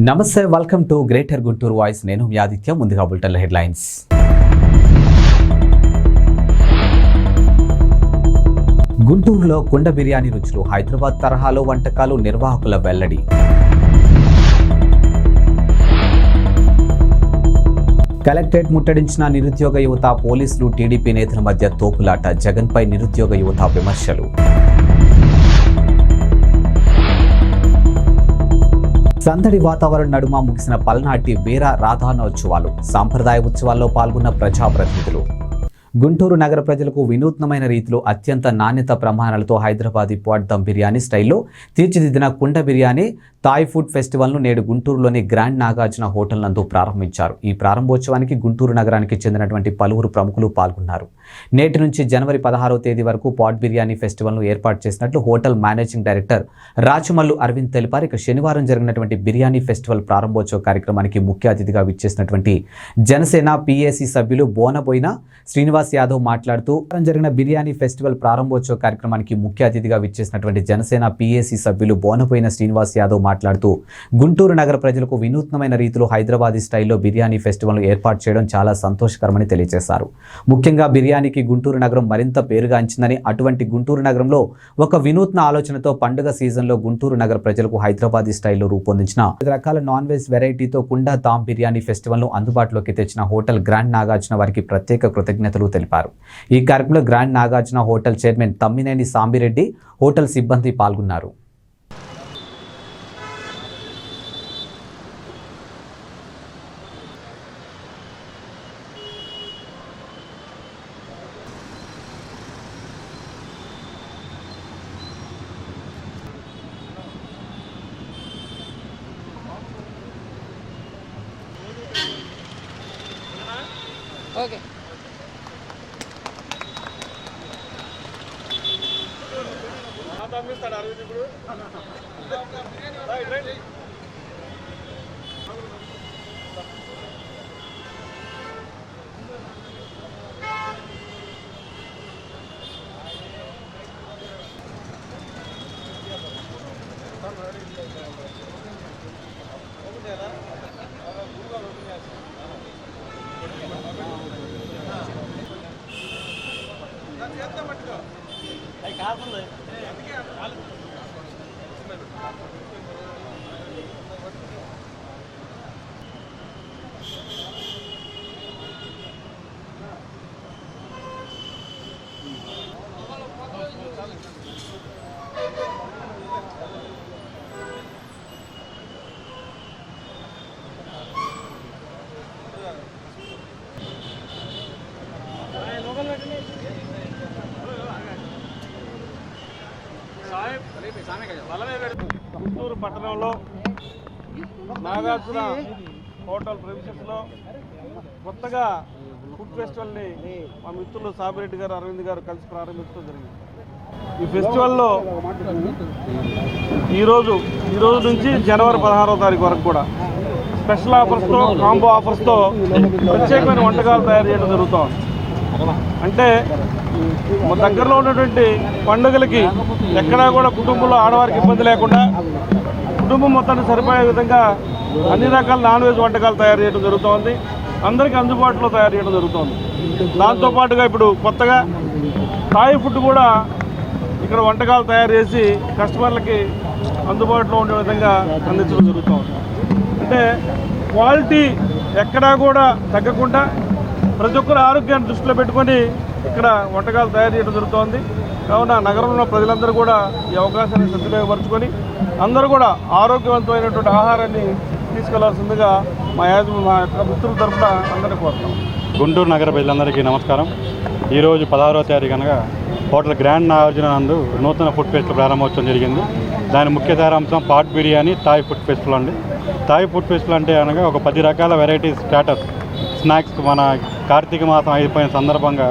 నమస్తే, welcome to greater Guntur voice. నేను మీ ఆదిత్య. ముందుగా బులెటిన్ హెడ్లైన్స్. గుంటూరులో కుండ బిర్యానీ రుచులు, హైదరాబాద్ తరహాలో వంటకాలు, నిర్వాహకుల వెల్లడి. కలెక్టరేట్ ముట్టడించిన నిరుద్యోగ యువత, పోలీసులు టీడీపీ నేతల మధ్య తోపులాట, జగన్పై నిరుద్యోగ యువత విమర్శలు. సందడి వాతావరణం నడుమ ముగిసిన పల్నాటి వీర రాధానోత్సవాలు, సాంప్రదాయ ఉత్సవాల్లో పాల్గొన్న ప్రజాప్రతినిధులు. గుంటూరు నగర ప్రజలకు వినూత్నమైన రీతిలో అత్యంత నాణ్యత ప్రమాణాలతో హైదరాబాదీ పాట్ దమ్ బిర్యానీ స్టైల్లో తీర్చిదిద్దిన కుండ బిర్యానీ థాయ్ ఫుడ్ ఫెస్టివల్ను నేడు గుంటూరులోని గ్రాండ్ నాగార్జున హోటల్ నందు ప్రారంభించారు. ఈ ప్రారంభోత్సవానికి గుంటూరు నగరానికి చెందినటువంటి పలువురు ప్రముఖులు పాల్గొన్నారు. నేటి నుంచి జనవరి 16వ తేదీ వరకు పాట్ బిర్యానీ ఫెస్టివల్ను ఏర్పాటు చేసినట్లు hotel managing director Rachamallu Aravind తెలిపారు. ఇక శనివారం జరిగినటువంటి బిర్యానీ ఫెస్టివల్ ప్రారంభోత్సవ కార్యక్రమానికి ముఖ్య అతిథిగా విచ్చేసినటువంటి జనసేన పిఏసి సభ్యులు బోనబోయిన శ్రీనివాస్ యాదవ్ మాట్లాడుతూ జరిగిన బిర్యానీ ఫెస్టివల్ ప్రారంభోత్సవ కార్యక్రమానికి ముఖ్య అతిథిగా విచ్చేసినటువంటి జనసేన పిఏసి సభ్యులు బోనబోయిన శ్రీనివాస్ యాదవ్ మాట్లాడుతూ గుంటూరు నగర ప్రజలకు వినూత్నమైన రీతిలో హైదరాబాదీ స్టైల్లో బిర్యానీ ఫెస్టివల్ను ఏర్పాటు చేయడం చాలా సంతోషకరమని తెలియజేశారు. ముఖ్యంగా బిర్యానీకి గుంటూరు నగరం మరింత పేరుగాంచిందని, అటువంటి గుంటూరు నగరంలో ఒక వినూత్న ఆలోచనతో పండుగ సీజన్లో గుంటూరు నగర ప్రజలకు హైదరాబాదీ స్టైల్లో రూపొందించిన 5 రకాల నాన్ వెజ్ వెరైటీతో కుండ తామ్ బిర్యానీ ఫెస్టివల్ను అందుబాటులోకి తెచ్చిన హోటల్ గ్రాండ్ నాగార్జున వారికి ప్రత్యేక కృతజ్ఞతలు తెలిపారు. ఈ కార్యక్రమంలో grand Nagarjuna hotel chairman Tammineni Sambireddy, hotel సిబ్బంది పాల్గొన్నారు. ఓకే, గుంటూరు పట్టణంలో నాగార్జున హోటల్ ప్రెమిసెస్లో కొత్తగా ఫుడ్ ఫెస్టివల్ని మా మిత్రులు సాబిరెడ్డి గారు, అరవింద్ గారు కలిసి ప్రారంభించడం జరిగింది. ఈ ఫెస్టివల్లో ఈరోజు నుంచి జనవరి 16వ తారీఖు వరకు కూడా స్పెషల్ ఆఫర్స్తో, కాంబో ఆఫర్స్తో ప్రత్యేకమైన వంటకాలు తయారు చేయడం జరుగుతుంది. అంటే దగ్గరలో ఉన్నటువంటి పండుగలకి ఎక్కడా కూడా కుటుంబంలో ఆడవారికి ఇబ్బంది లేకుండా కుటుంబం మొత్తాన్ని సరిపోయే విధంగా అన్ని రకాల నాన్ వెజ్ వంటకాలు తయారు చేయడం జరుగుతోంది. అందరికీ అందుబాటులో తయారు చేయడం జరుగుతోంది. దాంతోపాటుగా ఇప్పుడు కొత్తగా థాయ్ ఫుడ్ కూడా ఇక్కడ వంటకాలు తయారు చేసి కస్టమర్లకి అందుబాటులో ఉండే విధంగా అందించడం జరుగుతోంది. అంటే క్వాలిటీ ఎక్కడా కూడా తగ్గకుండా ప్రతి ఒక్కరు ఆరోగ్యాన్ని దృష్టిలో పెట్టుకొని ఇక్కడ వంటకాలు తయారు చేయడం జరుగుతోంది. కావున నగరంలో ప్రజలందరూ కూడా ఈ అవకాశాన్ని సద్వినియోగపరుచుకొని అందరూ కూడా ఆరోగ్యవంతమైనటువంటి ఆహారాన్ని తీసుకెళ్లాల్సిందిగా మా యొక్క మిత్రుల తరఫున అందరినీ కోరుతాం. గుంటూరు నగర ప్రజలందరికీ నమస్కారం. ఈరోజు 16వ తారీఖు అనగా హోటల్ గ్రాండ్ నాగార్జున నందు నూతన ఫుడ్ ఫెస్టివల్ ప్రారంభోత్సవం జరిగింది. దాని ముఖ్య సారాంశం pot biryani Thai food festival అండి. థాయ్ ఫుడ్ ఫెస్టివల్ అంటే అనగా ఒక 10 రకాల వెరైటీస్ స్టార్టర్స్, స్నాక్స్. మన కార్తీక మాసం అయిపోయిన సందర్భంగా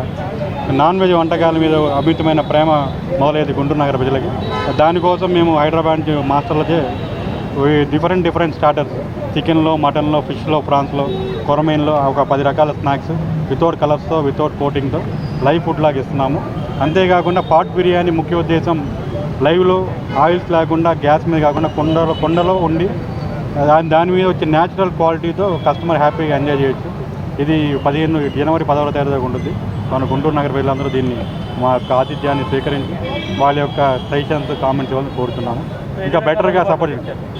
నాన్ వెజ్ వంటకాల మీద అమితమైన ప్రేమ మొదలయ్యేది గుంటూరు నగర ప్రజలకి. దానికోసం మేము హైదరాబాద్ మాస్టర్లచే డిఫరెంట్ స్టార్టర్స్, చికెన్లో, మటన్లో, ఫిష్లో, ప్రాన్స్లో, కొరమీన్లో ఒక 10 రకాల స్నాక్స్ వితౌట్ కలర్స్తో, వితౌట్ కోటింగ్తో లైవ్ ఫుడ్ లాగా ఇస్తున్నాము. అంతేకాకుండా పాట్ బిర్యానీ ముఖ్య ఉద్దేశం లైవ్లో ఆయిల్స్ లేకుండా, గ్యాస్ మీద కాకుండా కుండలో ఉండి దాని మీద వచ్చే న్యాచురల్ క్వాలిటీతో కస్టమర్ హ్యాపీగా ఎంజాయ్ చేయొచ్చు. ఇది జనవరి 10వ తారీఖు దాకా ఉంటుంది. మన గుంటూరు నగర ప్రజలందరూ దీన్ని మా యొక్క ఆతిథ్యాన్ని స్వీకరించి వాళ్ళ యొక్క సజెషన్స్ కామెంట్స్ ఇవ్వాలని కోరుతున్నాము. ఇంకా బెటర్గా సపోర్ట్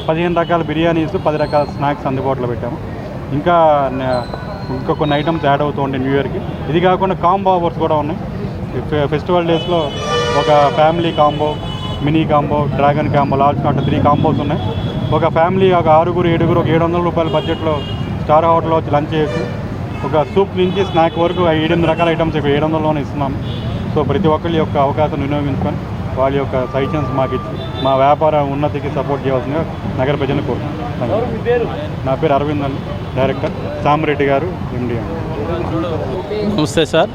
15 రకాల బిర్యానీస్ 10 రకాల స్నాక్స్ అందుబాటులో పెట్టాము. ఇంకా కొన్ని ఐటమ్స్ యాడ్ అవుతూ ఉంటాయి న్యూ ఇయర్కి. ఇది కాకుండా కాంబో ఆఫర్స్ కూడా ఉన్నాయి. ఫెస్టివల్ డేస్లో ఒక family combo, mini combo, dragon combo, large combo 3 combos ఉన్నాయి. ఒక ఫ్యామిలీ ఒక 6 7 ఒక 700 రూపాయల బడ్జెట్లో స్టార్ హోటల్లో వచ్చి లంచ్ చేసి ఒక సూప్ నుంచి స్నాక్ వరకు 7 రకాల ఐటమ్స్ 700లోనే ఇస్తున్నాము. సో ప్రతి ఒక్కరి యొక్క అవకాశం వినియోగించుకొని వాళ్ళ యొక్క సజెషన్స్ మాకు ఇచ్చి మా వ్యాపార ఉన్నతికి సపోర్ట్ చేయాల్సిందిగా నగర ప్రజలను కోరుతున్నాను. నా పేరు అరవింద్ అండి, డైరెక్టర్. సామిరెడ్డి గారు ఎండి. నమస్తే సార్,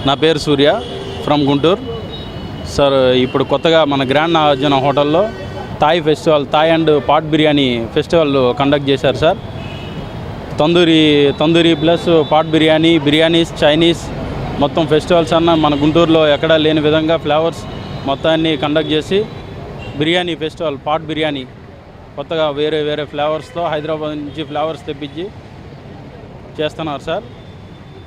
నా పేరు సూర్య ఫ్రమ్ గుంటూరు. సార్ ఇప్పుడు కొత్తగా మన గ్రాండ్ నాగార్జున హోటల్లో Thai festival, Thai and pot biryani festival conduct చేశారు sir. Tandoori plus pot biryanis, Chinese మొత్తం ఫెస్టివల్స్ అన్న మన గుంటూరులో ఎక్కడా లేని విధంగా ఫ్లేవర్స్ మొత్తాన్ని కండక్ట్ చేసి బిర్యానీ ఫెస్టివల్, పాట్ బిర్యానీ కొత్తగా వేరే ఫ్లేవర్స్తో హైదరాబాద్ నుంచి ఫ్లేవర్స్ తెప్పించి చేస్తున్నారు సార్.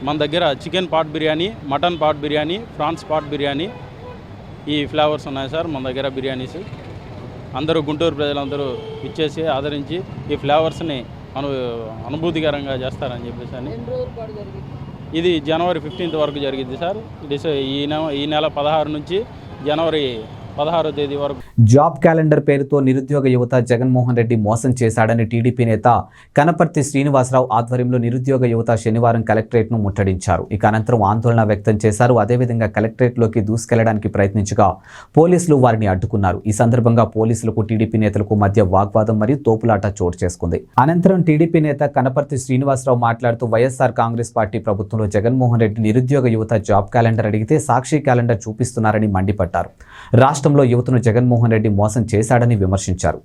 మన దగ్గర chicken pot biryani, mutton pot biryani, prawns pot biryani ఈ ఫ్లేవర్స్ ఉన్నాయి సార్ మన దగ్గర బిర్యానీస్. అందరూ గుంటూరు ప్రజలందరూ ఇచ్చేసి ఆదరించి ఈ ఫ్లేవర్స్ని అనుభూతికరంగా చేస్తారని చెప్పేసి అని. ఇది జనవరి 15th వరకు జరిగింది సార్. ఈ నెల 16 నుంచి జనవరి 16వ తేదీ వరకు. జాబ్ క్యాలెండర్ పేరుతో నిరుద్యోగ యువత జగన్మోహన్ రెడ్డి మోసం చేశాడని టీడీపీ నేత కనపర్తి శ్రీనివాసరావు ఆధ్వర్యంలో నిరుద్యోగ యువత శనివారం కలెక్టరేట్ను ముట్టడించారు. ఇక అనంతరం ఆందోళన వ్యక్తం చేశారు. అదేవిధంగా కలెక్టరేట్లోకి దూసుకెళ్లడానికి ప్రయత్నించగా పోలీసులు వారిని అడ్డుకున్నారు. ఈ సందర్భంగా పోలీసులకు టీడీపీ నేతలకు మధ్య వాగ్వాదం మరియు తోపులాట చోటు చేసుకుంది. అనంతరం టీడీపీ నేత కనపర్తి శ్రీనివాసరావు మాట్లాడుతూ వైఎస్ఆర్ కాంగ్రెస్ పార్టీ ప్రభుత్వంలో జగన్మోహన్ రెడ్డి నిరుద్యోగ యువత జాబ్ క్యాలెండర్ అడిగితే సాక్షి క్యాలెండర్ చూపిస్తున్నారని మండిపడ్డారు. రాష్ట్రంలో యువతను జగన్మోహన్ రెడ్డి మోసం చేశాడని విమర్శించారు.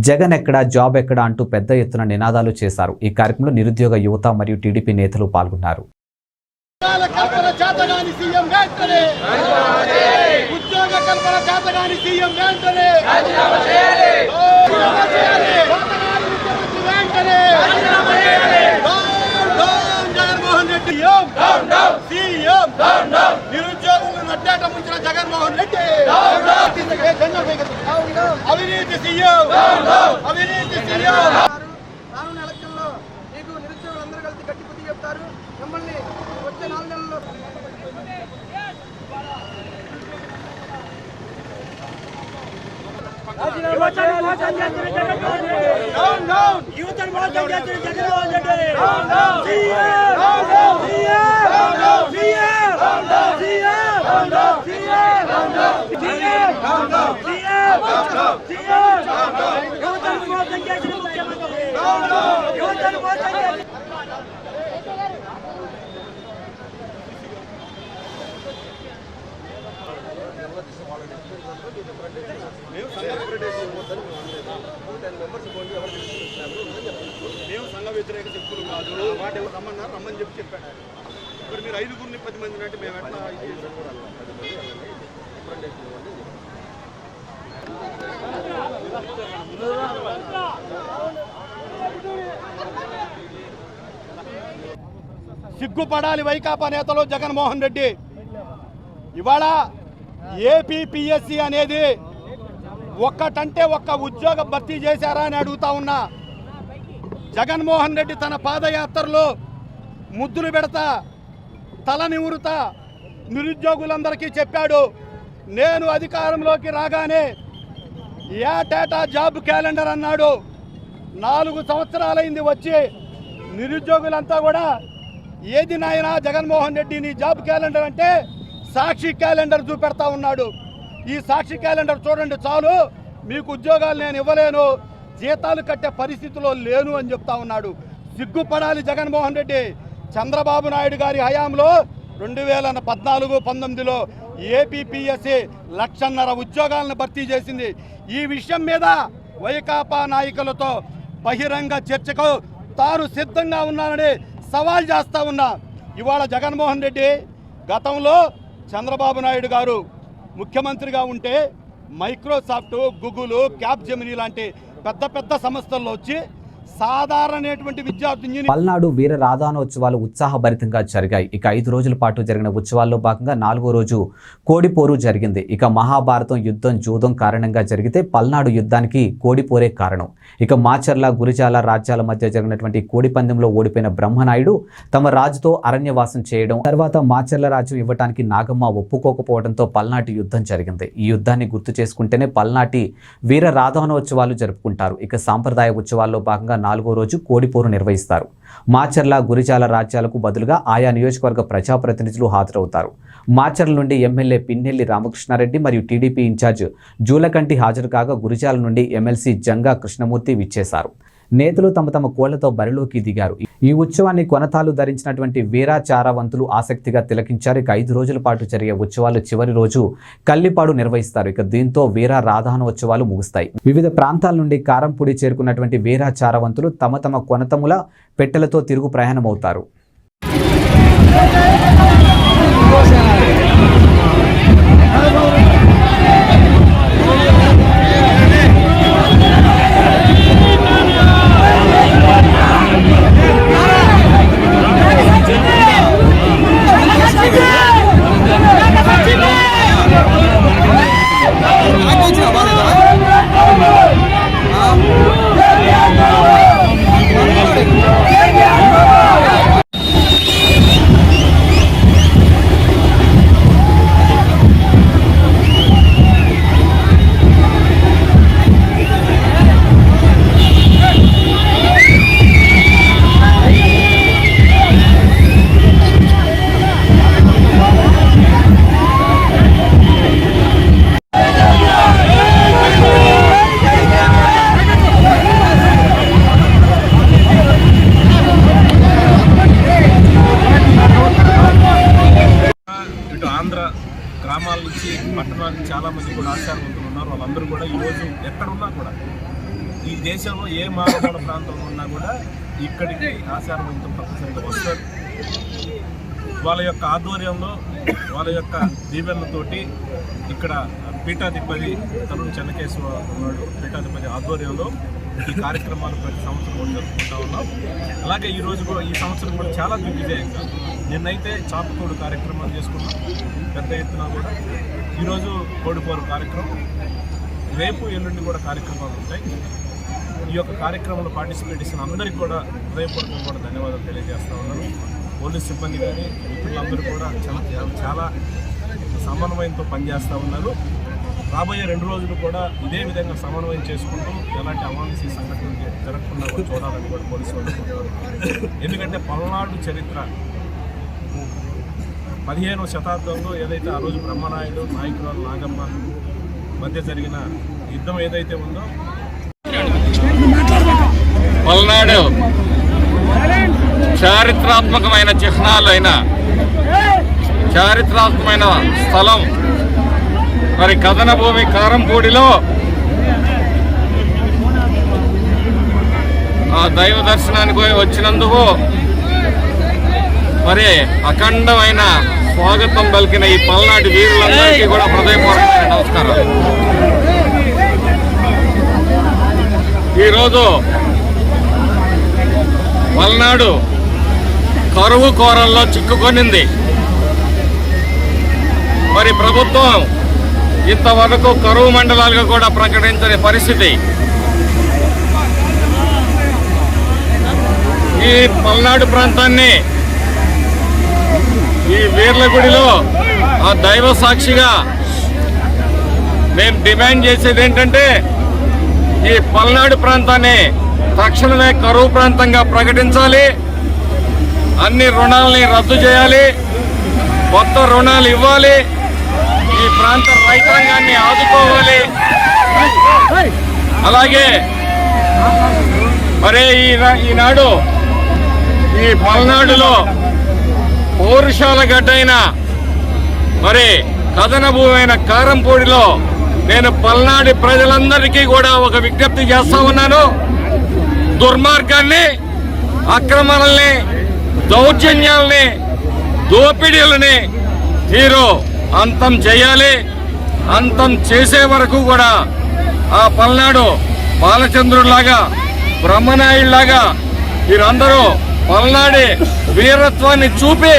జగన్ ఎక్కడా, జాబ్ ఎక్కడా అంటూ పెద్ద ఎత్తున నినాదాలు చేశారు. ఈ కార్యక్రమంలో నిరుద్యోగ యువత మరియు టీడీపీ నేతలు పాల్గొన్నారు. నిరుద్యోగులను నడ్డాట ముంచిన జగన్మోహన్ రెడ్డి అవినీతి సీఎం, అవినీతి సీఎం. రానున్న ఎలక్షన్లో మీకు నిరుద్యోగులందరూ కలిసి గట్టి బుద్ధి చెప్తారు. మిమ్మల్ని వచ్చే 4 నెలల్లో యువతను మోసం చేసిన జగన్మోహన్ రెడ్డి మేము సంఘ వ్యతిరేక శక్తులు కాదు. మాట ఎవరు రమ్మన్నారు, రమ్మని చెప్పాడు. ఇప్పుడు మీరు 5గురిని 10 మందిని అంటే మేము ఎట్లా సిగ్గుపడాలి వైకాపా నేతలు జగన్మోహన్ రెడ్డి. ఇవాళ ఏపీపీఎస్సీ అనేది ఒక్కటంటే ఒక్క ఉద్యోగ భర్తీ చేశారా అని అడుగుతా ఉన్నా. జగన్మోహన్ రెడ్డి తన పాదయాత్రలో ముద్దులు పెడతా, తల నివురుతా నిరుద్యోగులందరికీ చెప్పాడు, నేను అధికారంలోకి రాగానే ఏటేటా జాబ్ క్యాలెండర్ అన్నాడు. 4 సంవత్సరాలైంది వచ్చి. నిరుద్యోగులంతా కూడా ఏది నాయనా జగన్మోహన్ రెడ్డి నీ జాబ్ క్యాలెండర్ అంటే సాక్షి క్యాలెండర్ చూపెడతా ఉన్నాడు. ఈ సాక్షి క్యాలెండర్ చూడండి చాలు, మీకు ఉద్యోగాలు నేను ఇవ్వలేను, జీతాలు కట్టే పరిస్థితిలో లేను అని చెప్తా ఉన్నాడు. సిగ్గుపడాలి జగన్మోహన్ రెడ్డి. చంద్రబాబు నాయుడు గారి హయాంలో 2014-19లో ఏపీపీఎస్సీ 1,50,000 ఉద్యోగాలను భర్తీ చేసింది. ఈ విషయం మీద వైకాపా నాయకులతో బహిరంగ చర్చకు తాను సిద్ధంగా ఉన్నానని సవాల్ చేస్తా ఉన్నా. ఇవాళ జగన్మోహన్ రెడ్డి గతంలో చంద్రబాబు నాయుడు గారు ముఖ్యమంత్రిగా ఉంటే మైక్రోసాఫ్ట్, గూగుల్, క్యాప్జెమినీ లాంటి పెద్ద పెద్ద సంస్థల్లో వచ్చి సాధారణమైనటువంటి విద్యార్థి ఇంజనీర్ పల్నాడు వీర రాధానోత్సవాలు ఉత్సాహభరితంగా జరిగాయి. ఇక 5 రోజుల పాటు జరిగిన ఉత్సవాల్లో భాగంగా 4వ రోజు కోడిపోరు జరిగింది. ఇక మహాభారతం యుద్ధం జూదం కారణంగా జరిగితే పల్నాడు యుద్ధానికి కోడిపోరే కారణం. ఇక మాచర్ల గురిజాల రాజ్యాల మధ్య జరిగినటువంటి కోడి పందెంలో ఓడిపోయిన బ్రహ్మనాయుడు తమ రాజుతో అరణ్యవాసం చేయడం, తర్వాత మాచర్ల రాజ్యం ఇవ్వడానికి నాగమ్మ ఒప్పుకోకపోవడంతో పల్నాటి యుద్ధం జరిగింది. ఈ యుద్ధాన్ని గుర్తు చేసుకుంటేనే పల్నాటి వీర రాధానోత్సవాలు జరుపుకుంటారు. ఇక సాంప్రదాయ ఉత్సవాల్లో భాగంగా 4వ రోజు కోడిపోరు నిర్వహిస్తారు. మాచర్ల గురిజాల రాజ్యాలకు బదులుగా ఆయా నియోజకవర్గ ప్రజాప్రతినిధులు హాజరవుతారు. మాచర్ల నుండి ఎమ్మెల్యే పిన్నెల్లి రామకృష్ణారెడ్డి మరియు టీడీపీ ఇన్ఛార్జ్ జూలకంటి హాజరు కాగా గురిజాల నుండి ఎమ్మెల్సీ జంగా కృష్ణమూర్తి విచ్చేశారు. నేతలు తమ కోళ్లతో బరిలోకి దిగారు. ఈ ఉత్సవాన్ని కొనతాలు ధరించినటువంటి వీరాచారవంతులు ఆసక్తిగా తిలకించారు. ఇక 5 రోజుల పాటు జరిగే ఉత్సవాలు చివరి రోజు కల్లిపాడు నిర్వహిస్తారు. ఇక దీంతో వీర రాధానోత్సవాలు ముగుస్తాయి. వివిధ ప్రాంతాల నుండి కారంపూడి చేరుకున్నటువంటి వీరాచారవంతులు తమ కొనతముల పెట్టెలతో తిరుగు ప్రయాణం అవుతారు. గ్రామాల నుంచి పట్టణాల నుంచి చాలామంది కూడా ఆచారవంతులు ఉన్నారు. వాళ్ళందరూ కూడా ఈరోజు ఎక్కడున్నా కూడా ఈ దేశంలో ఏ మారుమూల ప్రాంతంలో ఉన్నా కూడా ఇక్కడికి ఆచారవంతులు తప్పనిసరిగా వస్తారు. వాళ్ళ యొక్క ఆధ్వర్యంలో వాళ్ళ యొక్క దీవెనలతోటి ఇక్కడ పీఠాధిపతి తరుణ్ చెన్నకేశ్వర ఉన్నాడు. పీఠాధిపతి ఆధ్వర్యంలో ఈ కార్యక్రమాలు ప్రతి సంవత్సరం కూడా జరుపుకుంటా ఉన్నాం. అలాగే ఈ సంవత్సరం కూడా చాలా దిగ్విజయంగా నిన్నైతే చాపతోడు కార్యక్రమాలు చేసుకున్నాం పెద్ద ఎత్తున కూడా. ఈరోజు కోడిపోరు కార్యక్రమం, రేపు ఎల్లుండి కూడా కార్యక్రమాలు ఉంటాయి. ఈ యొక్క కార్యక్రమంలో పార్టిసిపేట్ చేసిన అందరికీ కూడా హృదయపూర్వకంగా కూడా ధన్యవాదాలు తెలియజేస్తూ ఉన్నాను. పోలీస్ సిబ్బంది కానీ మిత్రులందరూ కూడా చాలా సమన్వయంతో పనిచేస్తూ ఉన్నారు. రాబోయే 2 రోజులు కూడా ఇదే విధంగా సమన్వయం చేసుకుంటూ ఎలాంటి అవాంఛనీయ సంఘటనలు జరగకుండా చూడాలని కూడా పోలీసు వాళ్ళు కోరుతున్నారు. ఎందుకంటే పల్నాడు చరిత్ర 15వ శతాబ్దంలో ఏదైతే ఆ రోజు బ్రహ్మనాయుడు నాయకురాలు నాగమ్మ మధ్య జరిగిన యుద్ధం ఏదైతే ఉందో, పల్నాడు చారిత్రాత్మకమైన చిహ్నాలైన చారిత్రాత్మకమైన స్థలం. మరి కథన భూమి కారంపూడిలో ఆ దైవ దర్శనానికి వచ్చినందుకు మరి అఖండమైన స్వాగతం పలికిన ఈ పల్నాటి వీరులందరికీ కూడా హృదయపూర్వకమైన నమస్కారాలు. ఈరోజు పల్నాడు కరువు కోరల్లో చిక్కుకొనింది. మరి ప్రభుత్వం ఇంతవరకు కరువు మండలాలుగా కూడా ప్రకటించని పరిస్థితి. ఈ పల్నాడు ప్రాంతాన్ని ఈ వీర్లగుడిలో ఆ దైవ సాక్షిగా మేము డిమాండ్ చేసేది ఏంటంటే, ఈ పల్నాడు ప్రాంతాన్ని తక్షణమే కరువు ప్రాంతంగా ప్రకటించాలి. అన్ని రుణాలని రద్దు చేయాలి, కొత్త రుణాలు ఇవ్వాలి, ఈ ప్రాంత రైతాంగాన్ని ఆదుకోవాలి. అలాగే మరి ఈనాడు ఈ పల్నాడులో పౌరుషాల గడ్డైన మరి కథన భూమి అయిన కారంపూడిలో నేను పల్నాడు ప్రజలందరికీ కూడా ఒక విజ్ఞప్తి చేస్తా ఉన్నాను. దుర్మార్గాన్ని, అక్రమాలని, దౌర్జన్యాలని, దోపిడీలని మీరు అంతం చేయాలి. అంతం చేసే వరకు కూడా ఆ పల్నాడు బాలచంద్రుడిలాగా బ్రహ్మనాయుడిలాగా వీరందరూ పల్నాడి వీరత్వాన్ని చూపి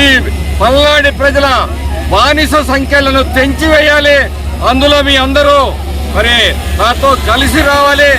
ఈ పల్నాడి ప్రజల బానిస సంఖ్యలను తెంచివేయాలి. అందులో మీ అందరూ మరి నాతో కలిసి రావాలి.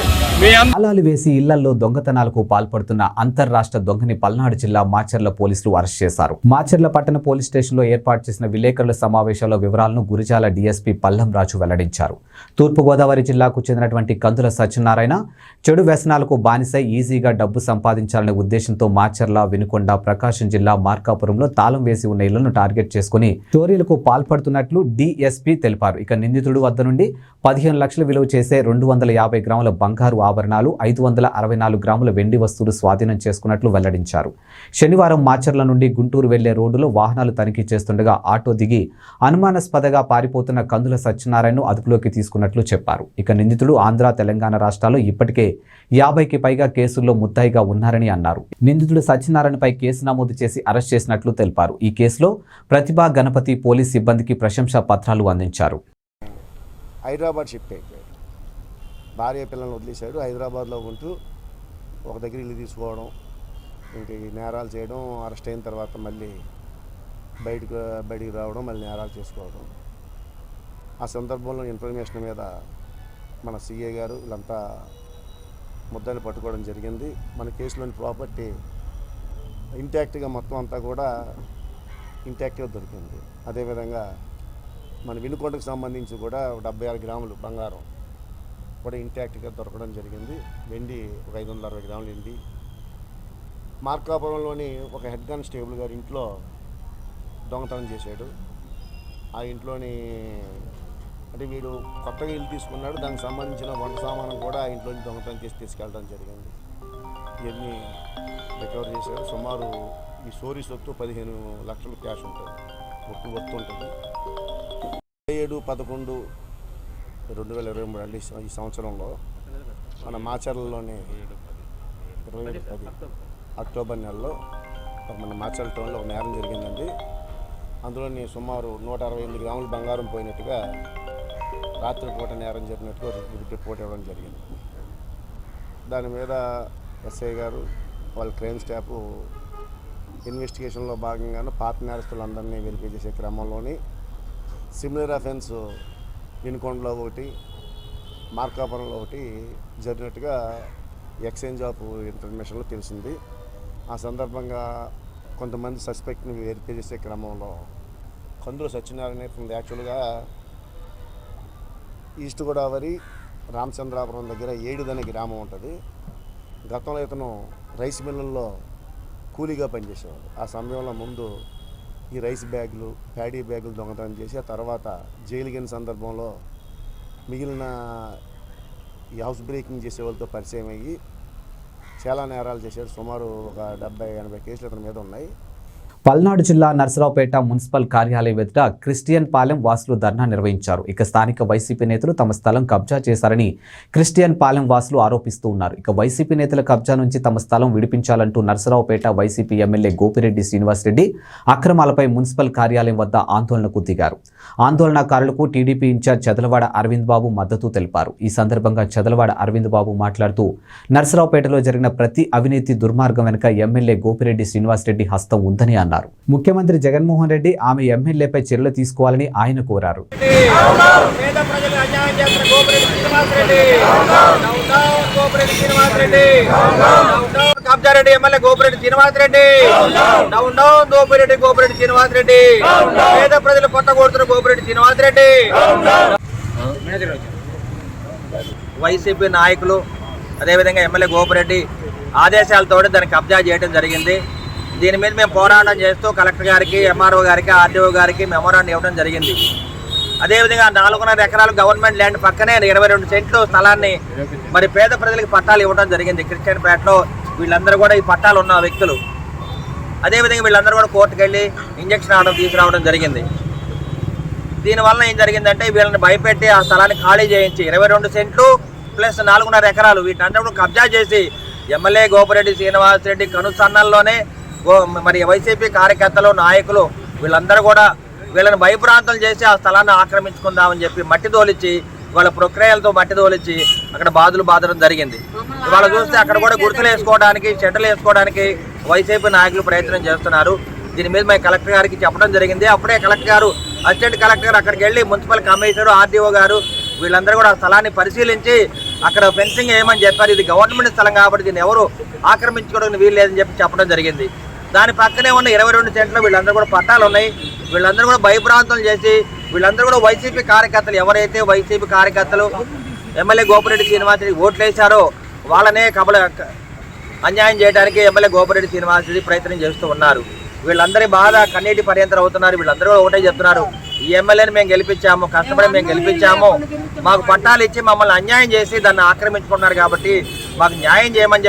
తాళాలు వేసి ఇళ్లలో దొంగతనాలకు పాల్పడుతున్న అంతర్రాష్ట్ర దొంగని పల్నాడు జిల్లా మాచర్ల పోలీసులు అరెస్ట్ చేశారు. మాచర్ల పట్టణ పోలీస్ స్టేషన్లో ఏర్పాటు చేసిన విలేకరుల సమావేశంలో వివరాలను గురిజాల డీఎస్పీ పల్లం రాజు వెల్లడించారు. తూర్పుగోదావరి జిల్లాకు చెందినటువంటి కందుల సత్యనారాయణ చెడు వ్యసనాలకు బానిసై ఈజీగా డబ్బు సంపాదించాలనే ఉద్దేశంతో మాచర్ల, వినుకొండ, ప్రకాశం జిల్లా మార్కాపురంలో తాళం వేసి ఉన్న ఇళ్లను టార్గెట్ చేసుకుని చోరీలకు పాల్పడుతున్నట్లు డీఎస్పీ తెలిపారు. ఇక నిందితుడు వద్ద నుండి 15 లక్షలు విలువ చేసే 250 గ్రాముల బంగారు ఆభరణాలు, 564 గ్రాముల వెండి వస్తువులు స్వాధీనం చేసుకున్నట్లు వెల్లడించారు. శనివారం మాచర్ల నుండి గుంటూరు వెళ్లే రోడ్డులో వాహనాలు తనిఖీ చేస్తుండగా ఆటో దిగి అనుమానాస్పదగా పారిపోతున్న కందుల సత్యనారాయణను అదుపులోకి తీసుకున్నట్లు చెప్పారు. ఇక నిందితుడు ఆంధ్ర, తెలంగాణ రాష్ట్రాల్లో ఇప్పటికే 50కి పైగా కేసుల్లో ముద్దాయిగా ఉన్నారని అన్నారు. నిందితుడు సత్యనారాయణపై కేసు నమోదు చేసి అరెస్ట్ చేసినట్లు తెలిపారు. ఈ కేసులో ప్రతిభా గణపతి పోలీస్ సిబ్బందికి ప్రశంసా పత్రాలు అందించారు. హైదరాబాద్ షిఫ్ట్ అయిపోయాడు. భార్య పిల్లల్ని వదిలేశాడు. హైదరాబాద్లో ఉంటూ ఒక దగ్గర ఇల్లు తీసుకోవడం, ఇంక నేరాలు చేయడం, అరెస్ట్ అయిన తర్వాత మళ్ళీ బయటికి రావడం, మళ్ళీ నేరాలు చేసుకోవడం. ఆ సందర్భంలో ఇన్ఫర్మేషన్ మీద మన సిఏ గారు వీళ్ళంతా ముద్దాయిని పట్టుకోవడం జరిగింది. మన కేసులోని ప్రాపర్టీ ఇంటాక్ట్గా మొత్తం అంతా కూడా ఇంటాక్ట్గా దొరికింది. అదేవిధంగా మన వినుకొండకు సంబంధించి కూడా 76 గ్రాములు బంగారం కూడా ఇంటాక్ట్గా దొరకడం జరిగింది. వెండి ఒక 560 గ్రాములు వెండి. మార్కాపురంలోని ఒక హెడ్ కానిస్టేబుల్ గారి ఇంట్లో దొంగతనం చేశాడు. ఆ ఇంట్లోని అంటే వీడు కొత్తగా ఇల్లు తీసుకున్నాడు, దానికి సంబంధించిన వంట సామానం కూడా ఆ ఇంట్లోని దొంగతనం చేసి తీసుకెళ్ళడం జరిగింది. ఇవన్నీ రికవర్ చేశాడు. సుమారు ఈ సోరీ సొత్తు 15 లక్షలు క్యాష్ ఉంటుంది, ఒట్టు ఉంటుంది. 7/11/2023 అండి ఈ సంవత్సరంలో మన మాచర్లలోని 2010 అక్టోబర్ నెలలో మన మాచర్ల టౌన్లో ఒక నేరం జరిగిందండి. అందులోని సుమారు 168 గ్రాములు బంగారం పోయినట్టుగా రాత్రిపూట నేరం జరిగినట్టుగా రిపోర్ట్ ఇవ్వడం జరిగింది. దాని మీద ఎస్ఐ గారు వాళ్ళ క్రైమ్ స్టాఫ్ ఇన్వెస్టిగేషన్లో భాగంగాను పాత నేరస్తులందరినీ వెరిఫై చేసే క్రమంలోని సిమిలర్ అఫెన్స్ వినుకొండలో ఒకటి, మార్కాపురంలో ఒకటి జరిగినట్టుగా ఎక్స్చేంజ్ ఆఫ్ ఇన్ఫర్మేషన్లో తెలిసింది. ఆ సందర్భంగా కొంతమంది సస్పెక్ట్ని వెరిఫై చేసే క్రమంలో కందుల సత్యనారాయణ ఇతను యాక్చువల్గా ఈస్ట్ గోదావరి రామచంద్రాపురం దగ్గర ఏడుదనే గ్రామం ఉంటుంది. గతంలో ఇతను రైస్ మిల్లుల్లో కూలీగా పనిచేసేవాడు. ఆ సమయంలో ముందు ఈ రైస్ బ్యాగులు, ప్యాడీ బ్యాగులు దొంగతనం చేసి ఆ తర్వాత జైలుగిన సందర్భంలో మిగిలిన ఈ హౌస్ బ్రేకింగ్ చేసే వాళ్ళతో పరిచయం అయ్యి చాలా నేరాలు చేశాడు. సుమారు ఒక 70-80 కేసులు ఇతని మీద ఉన్నాయి. పల్నాడు జిల్లా నర్సరావుపేట మున్సిపల్ కార్యాలయం ఎదుట క్రిస్టియన్ పాలెం వాసులు ధర్నా నిర్వహించారు. ఇక స్థానిక వైసీపీ నేతలు తమ స్థలం కబ్జా చేశారని క్రిస్టియన్ పాలెం వాసులు ఆరోపిస్తూ ఉన్నారు. ఇక వైసీపీ నేతల కబ్జా నుంచి తమ స్థలం విడిపించాలంటూ నర్సరావుపేట వైసీపీ ఎమ్మెల్యే గోపిరెడ్డి శ్రీనివాసరెడ్డి అక్రమాలపై మున్సిపల్ కార్యాలయం వద్ద ఆందోళనకు దిగారు. ఆందోళనకారులకు టీడీపీ ఇన్ఛార్జ్ చదలవాడ అరవింద్ బాబు మద్దతు తెలిపారు. ఈ సందర్భంగా చదలవాడ అరవింద్ బాబు మాట్లాడుతూ నర్సరావుపేటలో జరిగిన ప్రతి అవినీతి దుర్మార్గం వెనుక ఎమ్మెల్యే గోపిరెడ్డి శ్రీనివాసరెడ్డి హస్తం ఉందని అన్నారు. ముఖ్యమంత్రి జగన్మోహన్ రెడ్డి ఆమె ఎమ్మెల్యేపై చర్యలు తీసుకోవాలని ఆయన కోరారు. కబ్జారెడ్డి MLA Gopireddy Srinivasa Reddy, down down Gopireddy Srinivasa Reddy, పేద ప్రజలు కొట్టగొడుతున్న గోపిరెడ్డి శ్రీనివాసరెడ్డి. వైసీపీ నాయకులు అదేవిధంగా ఎమ్మెల్యే గోపిరెడ్డి ఆదేశాలతో దాన్ని కబ్జా చేయడం జరిగింది. దీని మీద మేము పోరాటం చేస్తూ కలెక్టర్ గారికి, ఎంఆర్ఓ గారికి, ఆర్డీఓ గారికి మెమోరాండం ఇవ్వడం జరిగింది. అదేవిధంగా 4.5 ఎకరాలు గవర్నమెంట్ ల్యాండ్ పక్కనే 22 సెంట్లు స్థలాన్ని మరి పేద ప్రజలకు పట్టాలు ఇవ్వడం జరిగింది. క్రిస్టియన్ పేటలో వీళ్ళందరూ కూడా ఈ పట్టాలు ఉన్న వ్యక్తులు. అదేవిధంగా వీళ్ళందరూ కూడా కోర్టుకు వెళ్ళి ఇంజక్షన్ ఆర్డర్ తీసుకురావడం జరిగింది. దీనివల్ల ఏం జరిగిందంటే వీళ్ళని భయపెట్టి ఆ స్థలాన్ని ఖాళీ చేయించి 22 సెంట్లు ప్లస్ 4.5 ఎకరాలు వీటిని కబ్జా చేసి ఎమ్మెల్యే గోపిరెడ్డి శ్రీనివాసరెడ్డి కనుసన్నల్లోనే మరి వైసీపీ కార్యకర్తలు, నాయకులు వీళ్ళందరూ కూడా వీళ్ళని భయభ్రాంతులు చేసి ఆ స్థలాన్ని ఆక్రమించుకుందామని చెప్పి మట్టి తోలిచ్చి వాళ్ళ ప్రక్రియలతో మట్టి తోలిచ్చి అక్కడ బాధడం జరిగింది. ఇవాళ చూస్తే అక్కడ కూడా గుర్తులు వేసుకోవడానికి, షెడ్లు వేసుకోవడానికి వైసీపీ నాయకులు ప్రయత్నం చేస్తున్నారు. దీని మీద మేము కలెక్టర్ గారికి చెప్పడం జరిగింది. అప్పుడే కలెక్టర్ గారు, అసిస్టెంట్ కలెక్టర్ గారు అక్కడికి వెళ్ళి మున్సిపల్ కమిషనర్, ఆర్డీఓ గారు వీళ్ళందరూ కూడా ఆ స్థలాన్ని పరిశీలించి అక్కడ ఫెన్సింగ్ వేయమని చెప్పారు. ఇది గవర్నమెంట్ స్థలం కాబట్టి దీన్ని ఎవరు ఆక్రమించుకోవడానికి వీలు లేదని చెప్పడం జరిగింది. దాని పక్కనే ఉన్న 22 సెంట్లు వీళ్ళందరూ కూడా పట్టాలు ఉన్నాయి. వీళ్ళందరూ కూడా భయభ్రాంతులు చేసి వీళ్ళందరూ కూడా వైసీపీ కార్యకర్తలు, ఎవరైతే వైసీపీ కార్యకర్తలు ఎమ్మెల్యే గోపిరెడ్డి శ్రీనివాసరెడ్డి ఓట్లు వేశారో వాళ్ళనే అన్యాయం చేయడానికి ఎమ్మెల్యే గోపిరెడ్డి శ్రీనివాసరెడ్డి ప్రయత్నం చేస్తూ ఉన్నారు. వీళ్ళందరి బాధ కన్నీటి పర్యంతరం అవుతున్నారు. వీళ్ళందరూ కూడా ఒకటే చెప్తున్నారు, ఈ ఎమ్మెల్యేని మేము గెలిపించాము, కష్టపడి మేము గెలిపించాము, మాకు పట్టాలు ఇచ్చి మమ్మల్ని అన్యాయం చేసి దాన్ని ఆక్రమించుకున్నారు కాబట్టి మాకు న్యాయం చేయమని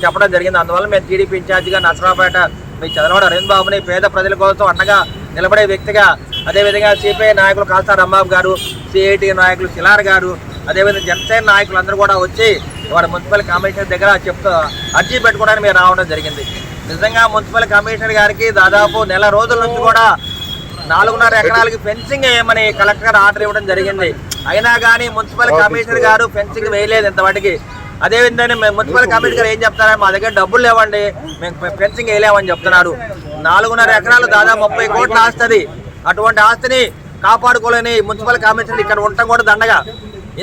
చెప్పడం జరిగింది. అందువల్ల మేము టీడీపీ ఇన్ఛార్జిగా నసరాపేట మీ చంద్రబాబు అరవింద్ బాబుని పేద ప్రజల కోసం అండగా నిలబడే వ్యక్తిగా, అదేవిధంగా సిపిఐ నాయకులు కాస్తా రాంబాబు గారు, సిఐటి నాయకులు శిలార్ గారు, అదేవిధంగా జనసేన నాయకులు అందరూ కూడా వచ్చి ఇవాళ మున్సిపల్ కమిషనర్ దగ్గర అర్జీ పెట్టుకోవడానికి మేము రావడం జరిగింది. నిజంగా మున్సిపల్ కమిషనర్ గారికి దాదాపు నెల రోజుల నుంచి కూడా 4.5 ఎకరాలకి ఫెన్సింగ్ వేయమని కలెక్టర్ గారు ఆర్డర్ ఇవ్వడం జరిగింది. అయినా కానీ మున్సిపల్ కమిషనర్ గారు ఫెన్సింగ్ వేయలేదు ఇంతవాటికి. అదేవిధంగా మున్సిపల్ కమిషనర్ గారు ఏం చెప్తారా, మా దగ్గర డబ్బులు లేవండి, మేము ఫెన్సింగ్ వేయలేమని చెప్తున్నారు. 4.5 ఎకరాలు దాదాపు 30 కోట్ల ఆస్తుంది. అటువంటి ఆస్తిని కాపాడుకోలేని మున్సిపల్ కమిషనర్ ఇక్కడ ఉండటం కూడా దండగా.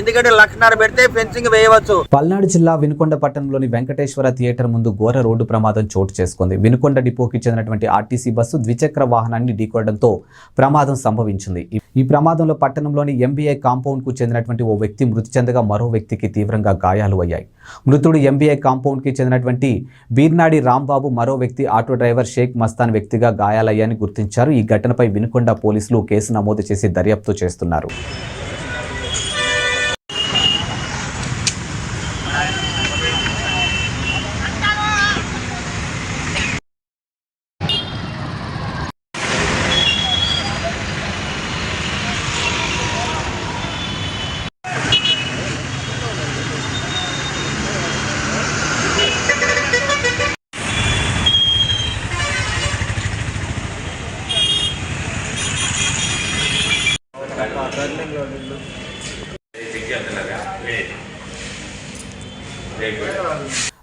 ఎందుకంటే 1,50,000 పెడితే ఫెన్సింగ్ వేయవచ్చు. పల్నాడు జిల్లా వినుకొండ పట్టణంలోని వెంకటేశ్వర థియేటర్ ముందు ఘోర రోడ్డు ప్రమాదం చోటు చేసుకుంది. వినుకొండ డిపోకి చెందినటువంటి ఆర్టీసీ బస్సు ద్విచక్ర వాహనాన్ని ఢీకొనడంతో ప్రమాదం సంభవించింది. ఈ ప్రమాదంలో పట్టణంలోని ఎంబీఐ కాంపౌండ్ కు చెందినటువంటి ఓ వ్యక్తి మృతి చెందగా మరో వ్యక్తికి తీవ్రంగా గాయాలు అయ్యాయి. మృతుడు ఎంబీఐ కాంపౌండ్ కి చెందినటువంటి బీర్నాడి రాంబాబు, మరో వ్యక్తి ఆటో డ్రైవర్ షేక్ మస్తాన్ వ్యక్తిగా గాయాలయ్యాయని గుర్తించారు. ఈ ఘటనపై వినుకొండ పోలీసులు కేసు నమోదు చేసి దర్యాప్తు చేస్తున్నారు.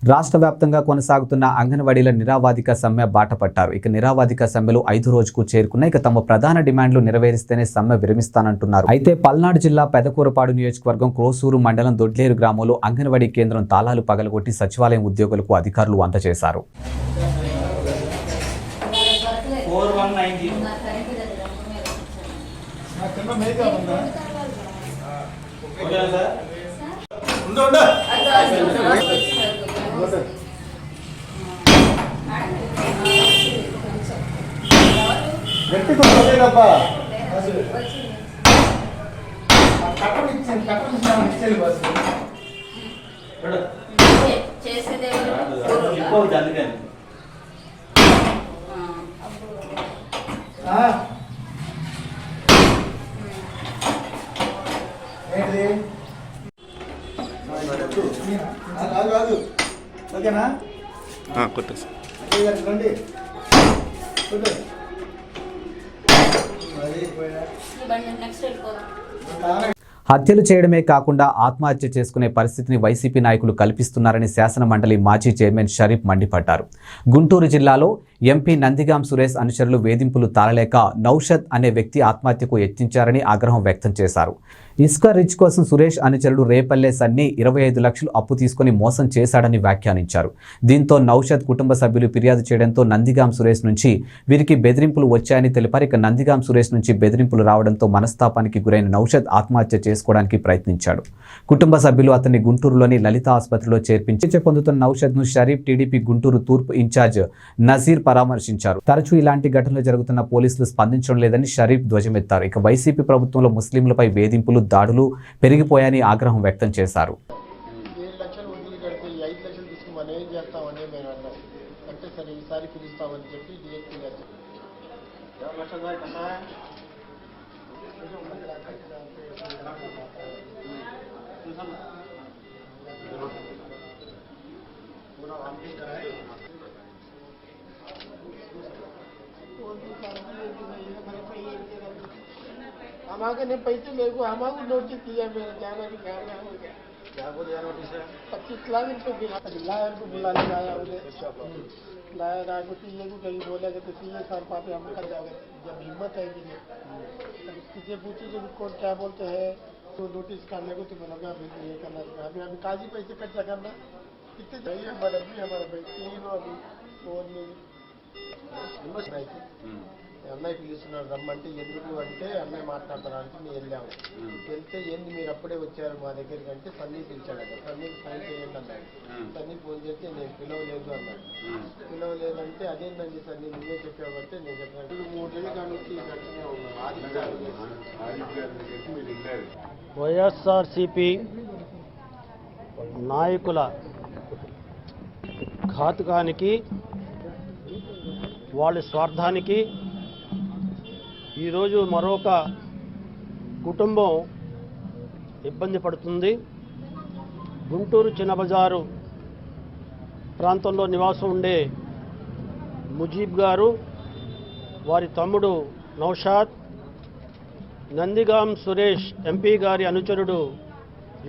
రాష్ట్ర వ్యాప్తంగా కొనసాగుతున్న అంగన్వాడీల నిరావాదిక సమ్మె బాట పట్టారు. ఇక నిరావాదిక సమ్మెలు 5 రోజుకు చేరుకున్నాయి. ఇక తమ ప్రధాన డిమాండ్లు నెరవేరిస్తేనే సమ్మె విరమిస్తానంటున్నారు. అయితే పల్నాడు జిల్లా పెదకూరపాడు నియోజకవర్గం క్రోసూరు మండలం దొడ్లేరు గ్రామంలో అంగన్వాడీ కేంద్రం తాళాలు పగలగొట్టి సచివాలయం ఉద్యోగులకు అధికారులు అందజేశారు. ఓకేనా హత్యలు చేయడమే కాకుండా ఆత్మహత్య చేసుకునే పరిస్థితిని వైసీపీ నాయకులు కల్పిస్తున్నారని శాసన మండలి మాజీ చైర్మన్ షరీఫ్ మండిపడ్డారు. గుంటూరు జిల్లాలో ఎంపీ నందిగాం సురేష్ అనుచరులు వేధింపులు తాళలేక నౌషద్ అనే వ్యక్తి ఆత్మహత్యకు యత్నించారని ఆగ్రహం వ్యక్తం చేశారు. ఇసుక రిచ్ కోసం సురేష్ అనుచరుడు రేపల్లె సన్ని 25 లక్షలు అప్పు తీసుకుని మోసం చేశాడని వ్యాఖ్యానించారు. దీంతో నౌషద్ కుటుంబ సభ్యులు ఫిర్యాదు చేయడంతో నందిగాం సురేష్ నుంచి వీరికి బెదిరింపులు వచ్చాయని తెలిపారు. ఇక నందిగాం సురేష్ నుంచి బెదిరింపులు రావడంతో మనస్తాపానికి గురైన నౌషద్ ఆత్మహత్య చేసుకోవడానికి ప్రయత్నించాడు. కుటుంబ సభ్యులు అతన్ని గుంటూరులోని లలిత ఆసుపత్రిలో చేర్పించి చికిత్స పొందుతున్న నౌషద్ను షరీఫ్ టీడీపీ గుంటూరు తూర్పు ఇన్ఛార్జ్ నజీర్ పరామర్శించారు. తరచూ ఇలాంటి ఘటనలు జరుగుతున్న పోలీసులు స్పందించడం లేదని షరీఫ్ ధ్వజమెత్తారు. ఇక వైసీపీ ప్రభుత్వంలో ముస్లింలపై వేధింపులు, దాడులు పెరిగిపోయాయని ఆగ్రహం వ్యక్తం చేశారు. हमारे ने पैसे मेरे को हमारे नोटिस दिया मेरे जाना की जाना हो गया। क्या बोल दिया नोटिस है? 25 लाख रुपये लायर को बुलाने आया उन्हें लायर आया को सीए को कहीं बोला कि तो सीए सर पापे हम कर जाओगे जब हिम्मत है कि किसी पूछी जो कोर्ट क्या बोलते हैं तो नोटिस करने को तो बोला फिर ये करना अभी अभी काजी पैसे खर्चा करना कितने चाहिए हमारा भाई तीनों अभी फोन में అన్నయ్య పిలుస్తున్నాడు రమ్మంటే ఎందుకు అంటే అన్నయ్య మాట్లాడతానికి మేము వెళ్ళాము వెళ్తే ఏంది మీరు అప్పుడే వచ్చారు మా దగ్గరికి అంటే సన్నీ పిలిచాడు సన్నీకి ఫోన్ చేయండి అన్నాడు సన్నీ ఫోన్ చేస్తే నేను పిలవలేదు అన్నాడు పిలవలేదంటే అదేంటండి సన్నీ నువ్వే చెప్పావంటే నేను చెప్పాను 3 నెలల నుంచి గట్టినే ఉన్నాను వైఎస్ఆర్సిపి నాయకుల ఘాతుకానికి వాళ్ళ స్వార్థానికి ఈరోజు మరొక కుటుంబం ఇబ్బంది పడుతుంది. గుంటూరు చిన్నబజారు ప్రాంతంలో నివాసం ఉండే ముజీబ్ గారు, వారి తమ్ముడు నౌషాద్, నందిగాం సురేష్ ఎంపీ గారి అనుచరుడు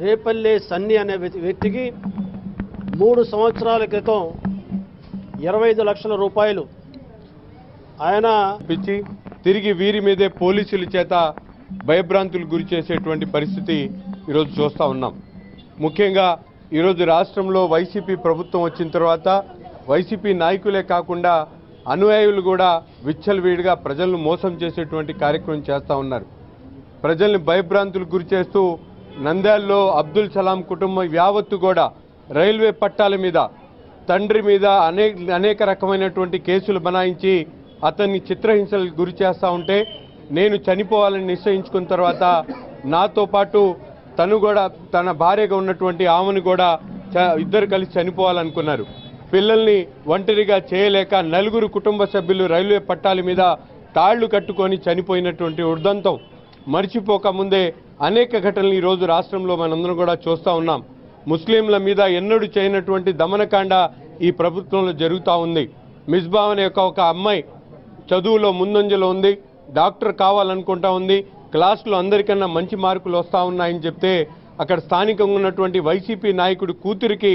రేపల్లె సన్నీ అనే వ్యక్తికి 3 సంవత్సరాల క్రితం 25 లక్షల రూపాయలు ఆయన పిచ్చి తిరిగి వీరి మీదే పోలీసుల చేత భయభ్రాంతులు గురి చేసేటువంటి పరిస్థితి ఈరోజు చూస్తూ ఉన్నాం. ముఖ్యంగా ఈరోజు రాష్ట్రంలో వైసీపీ ప్రభుత్వం వచ్చిన తర్వాత వైసీపీ నాయకులే కాకుండా అనుయాయులు కూడా విచ్చలవిడిగా ప్రజలను మోసం చేసేటువంటి కార్యక్రమం చేస్తూ ఉన్నారు. ప్రజల్ని భయభ్రాంతులకు గురి చేస్తూ నంద్యాలలో అబ్దుల్ సలాం కుటుంబం యావత్తు కూడా రైల్వే పట్టాల మీద తండ్రి మీద అనేక రకమైనటువంటి కేసులు బనాయించి అతన్ని చిత్రహింసలకు గురి చేస్తూ ఉంటే నేను చనిపోవాలని నిశ్చయించుకున్న తర్వాత నాతో పాటు తను కూడా తన భార్యగా ఉన్నటువంటి ఆమెను కూడా ఇద్దరు కలిసి చనిపోవాలనుకున్నారు. పిల్లల్ని ఒంటరిగా చేయలేక 4 కుటుంబ సభ్యులు రైల్వే పట్టాల మీద తాళ్లు కట్టుకొని చనిపోయినటువంటి ఉదంతం మర్చిపోక ముందే అనేక ఘటనలు ఈరోజు రాష్ట్రంలో మనందరం కూడా చూస్తూ ఉన్నాం. ముస్లింల మీద ఎన్నడూ చేయనటువంటి దమనకాండ ఈ ప్రభుత్వంలో జరుగుతూ ఉంది. మిస్బా అనే ఒక అమ్మాయి చదువులో ముందంజలో ఉంది, డాక్టర్ కావాలనుకుంటా ఉంది, క్లాసులో అందరికన్నా మంచి మార్కులు వస్తూ ఉన్నాయని చెప్తే అక్కడ స్థానికంగా ఉన్నటువంటి వైసీపీ నాయకుడి కూతురికి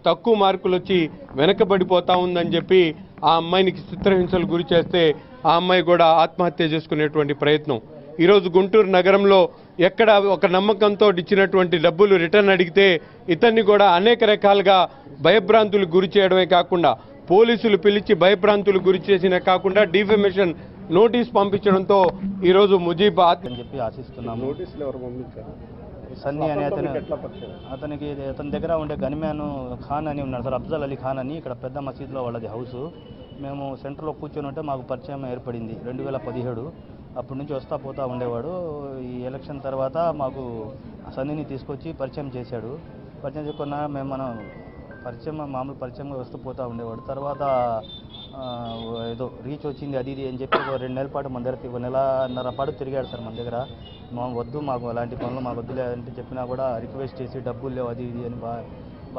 తక్కువ మార్కులు వచ్చి వెనకబడిపోతా ఉందని చెప్పి ఆ అమ్మాయినికి చిత్రహింసలు గురి చేస్తే ఆ అమ్మాయి కూడా ఆత్మహత్య చేసుకునేటువంటి ప్రయత్నం. ఈరోజు గుంటూరు నగరంలో ఎక్కడ ఒక నమ్మకంతో ఇచ్చినటువంటి డబ్బులు రిటర్న్ అడిగితే ఇతన్ని కూడా అనేక రకాలుగా భయభ్రాంతులకు గురి చేయడమే కాకుండా పోలీసులు పిలిచి భయభ్రాంతులకు గురి చేసిన కాకుండా డిఫమేషన్ నోటీస్ పంపించడంతో ఈరోజు ముజీబ్ అని చెప్పి ఆశిస్తున్నాము. సన్నీ అనే అతనికి అతని దగ్గర ఉండే గన్మ్యాన్ ఖాన్ అని ఉన్నాడు సార్, అఫ్జల్ అలీ ఖాన్ అని. ఇక్కడ పెద్ద మసీదులో వాళ్ళది హౌస్. మేము సెంటర్లో కూర్చొని ఉంటే మాకు పరిచయం ఏర్పడింది 2017. అప్పటి నుంచి వస్తూ పోతూ ఉండేవాడు. ఈ ఎలక్షన్ తర్వాత మాకు సన్నీని తీసుకొచ్చి పరిచయం చేశాడు. పరిచయం చేసుకున్న మేము మామూలు పరిచయంగా వస్తూ పోతూ ఉండేవాడు. తర్వాత ఏదో రీచ్ వచ్చింది అది ఇది అని చెప్పి 2 నెలల పాటు మన దగ్గర 1 నెలన్నర పాటు తిరిగాడు సార్ మన దగ్గర. వద్దు మాకు అలాంటి పనులు మాకు వద్దులే అంటే చెప్పినా కూడా రిక్వెస్ట్ చేసి డబ్బులు లేవు అది ఇది అని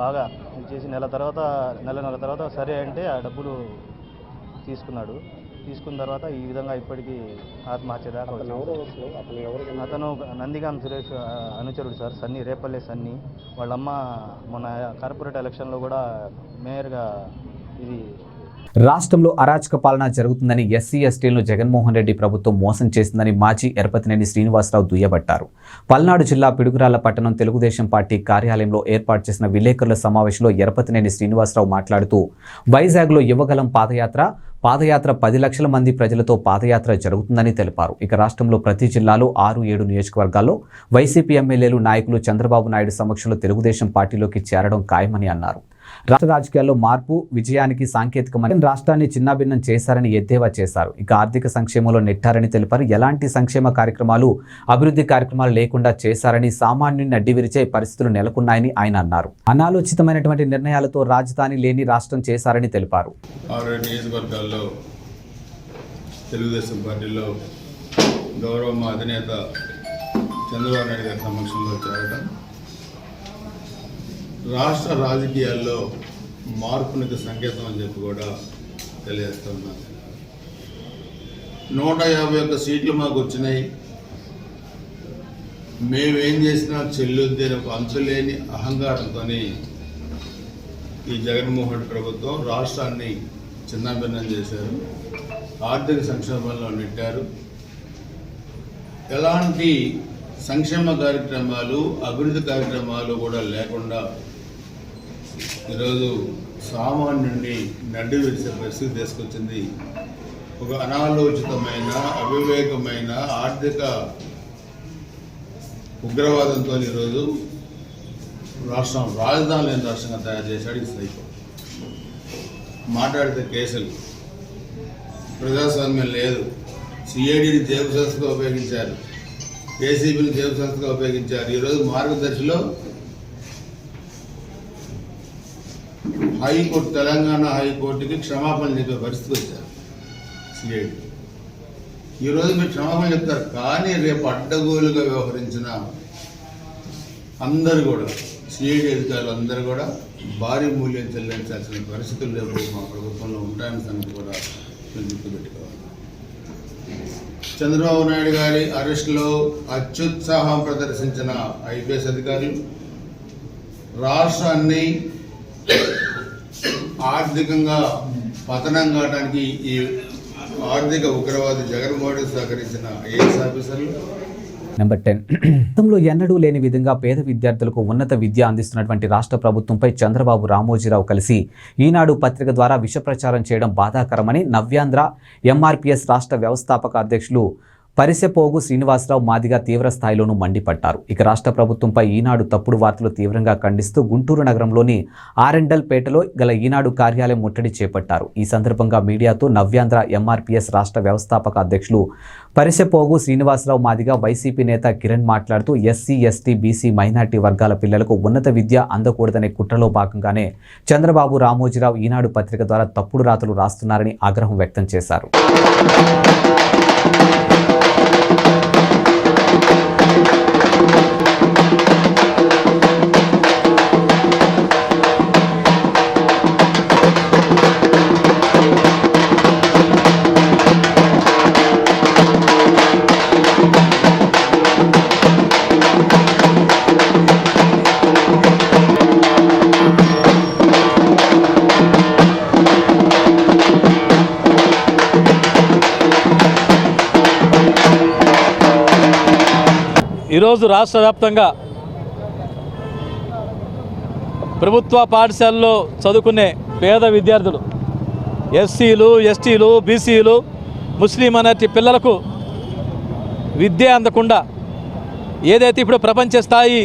బాగా చేసి నెలన్నర తర్వాత సరే అంటే ఆ డబ్బులు తీసుకున్నాడు. తీసుకున్న తర్వాత ఈ విధంగా ఇప్పటికీ ఆత్మహత్య దాకా అతను నందిగాం సురేష్ అనుచరుడు సార్, సన్నీ, రేపల్లె సన్నీ. వాళ్ళమ్మ మొన్న కార్పొరేట్ ఎలక్షన్లో కూడా మేయర్గా ఇది. రాష్ట్రంలో అరాచక పాలన జరుగుతుందని ఎస్సీ ఎస్టీలను జగన్మోహన్ రెడ్డి ప్రభుత్వం మోసం చేసిందని మాజీ ఎరపతినేని శ్రీనివాసరావు దుయ్యబట్టారు. పల్నాడు జిల్లా పిడుగురాళ్ల పట్టణం తెలుగుదేశం పార్టీ కార్యాలయంలో ఏర్పాటు చేసిన విలేకరుల సమావేశంలో ఎరపతినేని శ్రీనివాసరావు మాట్లాడుతూ వైజాగ్లో యువగలం పాదయాత్ర 10 లక్షల మంది ప్రజలతో పాదయాత్ర జరుగుతుందని తెలిపారు. ఇక రాష్ట్రంలో ప్రతి జిల్లాలో 6-7 నియోజకవర్గాల్లో వైసీపీ ఎమ్మెల్యేలు నాయకులు చంద్రబాబు నాయుడు సమక్షంలో తెలుగుదేశం పార్టీలోకి చేరడం ఖాయమని అన్నారు. రాష్ట్ర రాజకీయాల్లో మార్పు విజయానికి సాంకేతికమని రాష్ట్రాన్ని చిన్నాభిన్నం చేశారని ఎద్దేవా చేశారు. ఇక ఆర్థిక సంక్షేమంలో నెట్టారని తెలిపారు. ఎలాంటి సంక్షేమ కార్యక్రమాలు అభివృద్ధి కార్యక్రమాలు లేకుండా చేశారని, సామాన్యుని అడ్డివిరిచే పరిస్థితులు నెలకొన్నాయని ఆయన అన్నారు. అనాలోచితమైనటువంటి నిర్ణయాలతో రాజధాని లేని రాష్ట్రం చేశారని తెలిపారు. 6 నియోజకవర్గాల్లో తెలుగుదేశం పార్టీలో గౌరవ అధినేత చంద్రబాబు నాయుడు గారి సమక్షంలో చేరడం రాష్ట్ర రాజకీయాల్లో మార్పునికి సంకేతం అని చెప్పి కూడా తెలియజేస్తున్నాను. 151 సీట్లు మాకు వచ్చినాయి. మేమేం చేసినా చెల్లుద్ది ఒక అంతులేని అహంకారంతో ఈ జగన్మోహన్ రెడ్డి ప్రభుత్వం రాష్ట్రాన్ని చిన్నాభిన్నం చేశారు, ఆర్థిక సంక్షోభంలో నెట్టారు. ఎలాంటి సంక్షేమ కార్యక్రమాలు, అభివృద్ధి కార్యక్రమాలు కూడా లేకుండా ఈరోజు సామాన్యుడిని నడ్డి విడిచే పరిస్థితి తీసుకొచ్చింది. ఒక అనాలోచితమైన, అవివేకమైన ఆర్థిక ఉగ్రవాదంతో ఈరోజు రాష్ట్రం రాజధాని లేని రాష్ట్రంగా తయారు చేశాడు ఈ సైకో. మాట్లాడితే కేసులు, ప్రజాస్వామ్యం లేదు. సిఐడిని జేబు సంస్థగా ఉపయోగించారు, ఏసీబీని జేబు సంస్థగా ఉపయోగించారు. ఈరోజు మార్గదర్శిలో హైకోర్టు, తెలంగాణ హైకోర్టుకి క్షమాపణ చెప్పే పరిస్థితి వచ్చారు సిఐడి. ఈరోజు మీరు క్షమాపణ చెప్తారు, కానీ రేపు అడ్డగోలుగా వ్యవహరించిన అందరూ కూడా, సిఐడి అధికారులు అందరూ కూడా భారీ మూల్యం చెల్లించాల్సిన పరిస్థితులు రేపు మా ప్రభుత్వంలో ఉంటాయన్న సంగతి కూడా మీరు గుర్తుపెట్టుకోవాలి. చంద్రబాబు నాయుడు గారి అరెస్టులో అత్యుత్సాహం ప్రదర్శించిన ఐపీఎస్ అధికారులు రాష్ట్రాన్ని ఆర్థికంగా పతనం కావడానికి ఈ ఆర్థిక ఉగ్రవాది జగన్మోహన్ రెడ్డి సహకరించిన ఐఏఎస్ ఆఫీసర్లు. నెంబర్ 10, గతంలో ఎన్నడూ లేని విధంగా పేద విద్యార్థులకు ఉన్నత విద్య అందిస్తున్నటువంటి రాష్ట్ర ప్రభుత్వంపై చంద్రబాబు రామోజీరావు కలిసి ఈనాడు పత్రిక ద్వారా విష ప్రచారం చేయడం బాధాకరమని నవ్యాంధ్ర ఎంఆర్పీఎస్ రాష్ట్ర వ్యవస్థాపక అధ్యక్షులు పరిసెపోగు శ్రీనివాసరావు మాదిగ తీవ్ర స్థాయిలోనూ మండిపడ్డారు. ఇక రాష్ట్ర ప్రభుత్వంపై ఈనాడు తప్పుడు వార్తలు తీవ్రంగా ఖండిస్తూ గుంటూరు నగరంలోని ఆరెండల్ పేటలో గల ఈనాడు కార్యాలయం ముట్టడి చేపట్టారు. ఈ సందర్భంగా మీడియాతో నవ్యాంధ్ర ఎంఆర్పీఎస్ రాష్ట్ర వ్యవస్థాపక అధ్యక్షులు పరిసెపోగు శ్రీనివాసరావు మాదిగ వైసీపీ నేత కిరణ్ మాట్లాడుతూ ఎస్సీ, ఎస్టీ, బీసీ, మైనార్టీ వర్గాల పిల్లలకు ఉన్నత విద్య అందకూడదనే కుట్రలో భాగంగానే చంద్రబాబు రామోజీరావు ఈనాడు పత్రిక ద్వారా తప్పుడు రాతలు రాస్తున్నారని ఆగ్రహం వ్యక్తం చేశారు. ఈరోజు రాష్ట్ర వ్యాప్తంగా ప్రభుత్వ పాఠశాలలో చదువుకునే పేద విద్యార్థులు, ఎస్సీలు, ఎస్టీలు, బీసీలు, ముస్లిం మైనారిటీ పిల్లలకు విద్య అందకుండా ఏదైతే ఇప్పుడు ప్రపంచ స్థాయి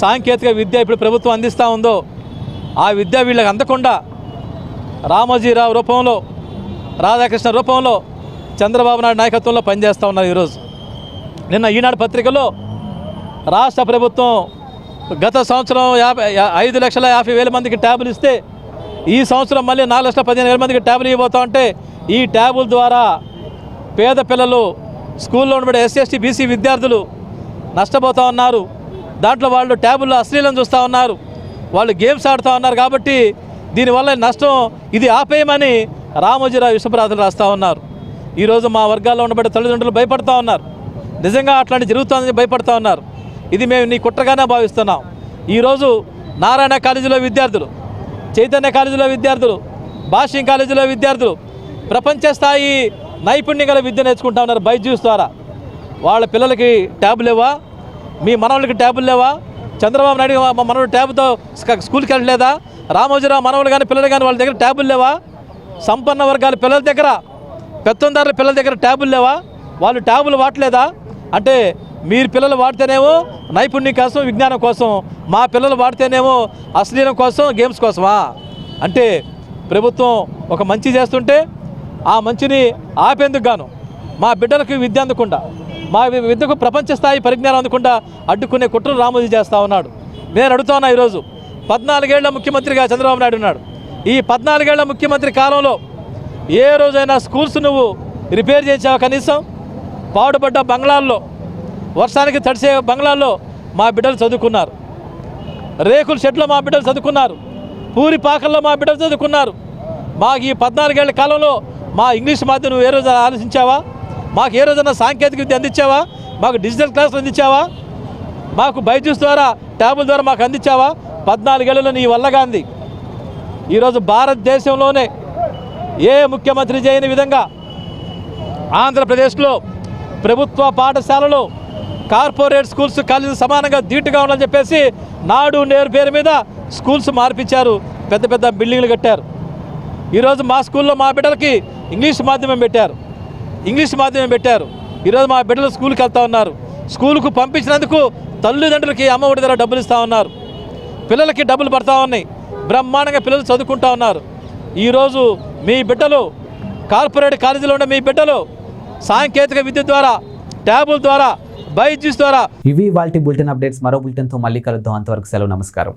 సాంకేతిక విద్య ఇప్పుడు ప్రభుత్వం అందిస్తూ ఉందో ఆ విద్య వీళ్ళకి అందకుండా రామోజీరావు రూపంలో, రాధాకృష్ణ రూపంలో చంద్రబాబు నాయుడు నాయకత్వంలో పనిచేస్తూ ఉన్నారు. ఈరోజు నిన్న ఈనాడు పత్రికలో రాష్ట్ర ప్రభుత్వం గత సంవత్సరం 5,50,000 మందికి ట్యాబులు ఇస్తే ఈ సంవత్సరం మళ్ళీ 4,15,000 మందికి ట్యాబులు ఇవ్వబోతా ఉంటే ఈ ట్యాబుల ద్వారా పేద పిల్లలు, స్కూల్లో ఉండబడే ఎస్సీ, ఎస్టీ, బీసీ విద్యార్థులు నష్టపోతూ ఉన్నారు. దాంట్లో వాళ్ళు ట్యాబుల్లో అశ్లీలం చూస్తూ ఉన్నారు, వాళ్ళు గేమ్స్ ఆడుతూ ఉన్నారు. కాబట్టి దీనివల్ల నష్టం, ఇది ఆపేయమని రామోజీరావు విషప్రార్థనలు రాస్తూ ఉన్నారు. ఈరోజు మా వర్గాల్లో ఉండబడే తల్లిదండ్రులు భయపడుతూ ఉన్నారు. నిజంగా అట్లాంటి జరుగుతుందని భయపడుతూ ఉన్నారు. ఇది మేము నీ కుట్రగానే భావిస్తున్నాం. ఈరోజు నారాయణ కాలేజీలో విద్యార్థులు, చైతన్య కాలేజీలో విద్యార్థులు, భాష్యం కాలేజీలో విద్యార్థులు ప్రపంచ స్థాయి నైపుణ్యం గల విద్య నేర్చుకుంటా ఉన్నారు బైజూస్ ద్వారా. వాళ్ళ పిల్లలకి ట్యాబులు లేవా? మీ మనవళ్ళకి ట్యాబులు లేవా? చంద్రబాబు నాయుడు మనవడు ట్యాబుతో స్కూల్కి వెళ్ళలేదా? రామోజీరావు మనవలు కానీ పిల్లలు కానీ వాళ్ళ దగ్గర ట్యాబులు లేవా? సంపన్న వర్గాల పిల్లల దగ్గర, పెత్తందారుల పిల్లల దగ్గర ట్యాబులు లేవా? వాళ్ళు ట్యాబులు వాడలేదా? అంటే మీరు పిల్లలు వాడితేనేమో నైపుణ్యం కోసం, విజ్ఞానం కోసం, మా పిల్లలు వాడితేనేమో అశ్లీలం కోసం, గేమ్స్ కోసమా? అంటే ప్రభుత్వం ఒక మంచి చేస్తుంటే ఆ మంచిని ఆపేందుకు గాను మా బిడ్డలకు విద్య అందకుండా, మా విద్యకు ప్రపంచ స్థాయి పరిజ్ఞానం అందకుండా అడ్డుకునే కుట్రలు రామోజీ చేస్తూ ఉన్నాడు. నేను అడుగుతా ఉన్నా, ఈరోజు 14 ఏళ్ల ముఖ్యమంత్రిగా చంద్రబాబు నాయుడు ఉన్నాడు. ఈ 14 ఏళ్ల ముఖ్యమంత్రి కాలంలో ఏ రోజైనా స్కూల్స్ నువ్వు రిపేర్ చేసావా? కనీసం పాడుపడ్డ బంగ్లాల్లో, వర్షానికి తడిసే బంగ్లాల్లో మా బిడ్డలు చదువుకున్నారు. రేకుల షెడ్లో మా బిడ్డలు చదువుకున్నారు. పూరి పాకల్లో మా బిడ్డలు చదువుకున్నారు. మాకు ఈ 14 ఏళ్ల కాలంలో మా ఇంగ్లీష్ మాధ్యమం నువ్వు ఏ రోజు ఆలోచించావా? మాకు ఏ రోజైనా సాంకేతిక విద్య అందించావా? మాకు డిజిటల్ క్లాసులు అందించావా? మాకు బైజూస్ ద్వారా ట్యాబుల ద్వారా మాకు అందించావా? 14 ఏళ్ళలో నీ వల్లగా అంది. ఈరోజు భారతదేశంలోనే ఏ ముఖ్యమంత్రి చేయని విధంగా ఆంధ్రప్రదేశ్లో ప్రభుత్వ పాఠశాలలు కార్పొరేట్ స్కూల్స్ కాలేజీలు సమానంగా ధీటుగా ఉండాలని చెప్పేసి నాడు నేరు పేరు మీద స్కూల్స్ మార్పించారు, పెద్ద పెద్ద బిల్డింగ్లు కట్టారు. ఈరోజు మా స్కూల్లో మా బిడ్డలకి ఇంగ్లీష్ మాధ్యమం పెట్టారు. ఈరోజు మా బిడ్డలు స్కూల్కి వెళ్తూ ఉన్నారు. స్కూల్కు పంపించినందుకు తల్లిదండ్రులకి అమ్మ ఒడి ద్వారా డబ్బులు ఇస్తూ ఉన్నారు, పిల్లలకి డబ్బులు పడతా ఉన్నాయి, బ్రహ్మాండంగా పిల్లలు చదువుకుంటూ ఉన్నారు. ఈరోజు మీ బిడ్డలు కార్పొరేట్ కాలేజీలో ఉండే మీ బిడ్డలు సాంకేతిక విద్య ద్వారా, ట్యాబుల ద్వారా, బైజూస్ ద్వారా. ఇవి వాల్టి బులెటిన్ అప్డేట్స్. మరో బులెటిన్తో మళ్ళీ కలుద్దాం. అంతవరకు సెలవు, నమస్కారం.